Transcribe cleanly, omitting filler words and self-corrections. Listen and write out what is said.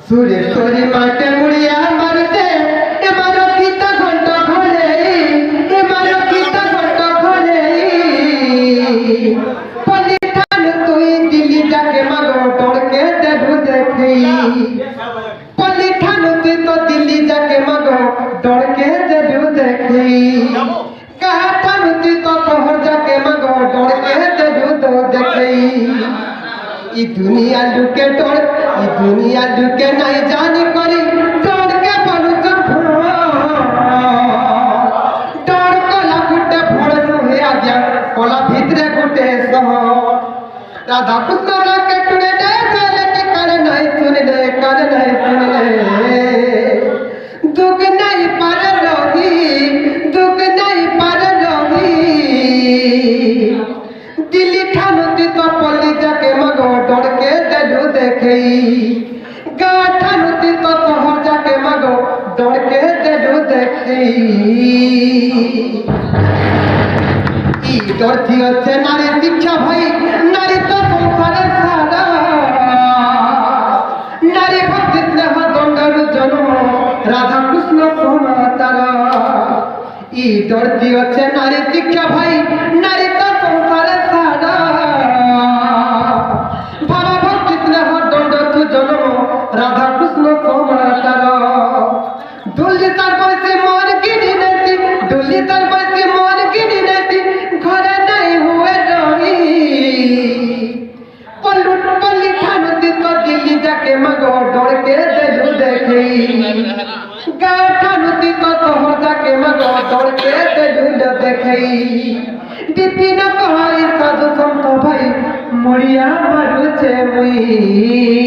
সুরে সুরে মাঠে মুড়িয়া মারতে এবার কিতা ঘন্ট ঘরে এবার কিতা ঘন্ট ঘরে পলিঠান তুই দিলি যাকে মাগো ডরকে দেবু দেখি পলিঠান তুই তো দিলি যাকে মাগো ডরকে দেবু দেখি কাঠান তুই তো শহর যাকে মাগো ডরকে দেবু তো দেখি ই দুনিয়া লুকে ডর ই দুনিয়া লুকে নাই জানি করি ডরকে বলুছ ডর কলা গুটে ফড় নুহে আজ্ঞা কলা ভিতরে গুটে সহ রাধা কৃষ্ণ রাকে টুড়ে দে চলে কি করে নাই শুনলে করে নাই শুনলে দুঃখ নাই পারে রহি দুঃখ নাই পারে রহি দিল্লি ঠানুতি তো পল্লি যাকে মগো ডরকে দেলু দেখেই গা ঠানুতি তো শহর যাকে মগো ডরকে দেলু দেখেই ই ডরটি হচ্ছে নারী শিক্ষা ভাই নারী তো সংসারের সারা নারী ভক্তি স্নেহ দণ্ডার জন্ম রাধা কৃষ্ণ সোনা তারা ই ডরটি হচ্ছে নারী শিক্ষা ভাই নারী তো সংসারের সারা ভাবা ভক্তি স্নেহ দণ্ড তু জন্ম রাধা কৃষ্ণ সোনা তারা দুলি তার বয়সে মন গিনি নেতি দুলি তার বয়সে মন গিনি নেতি ঘরে নাই হুয়ে রহি পল্লু পল্লি ঠানুতি তো দিল্লি যাকে মগো ডরকে দেলু দেখি গা ঠানুতি তো শহর যাকে মগো ডরকে দেলু দেখি বিপিন কহাই সাধু সন্ত ভাই মরিয়া মারুছে মুই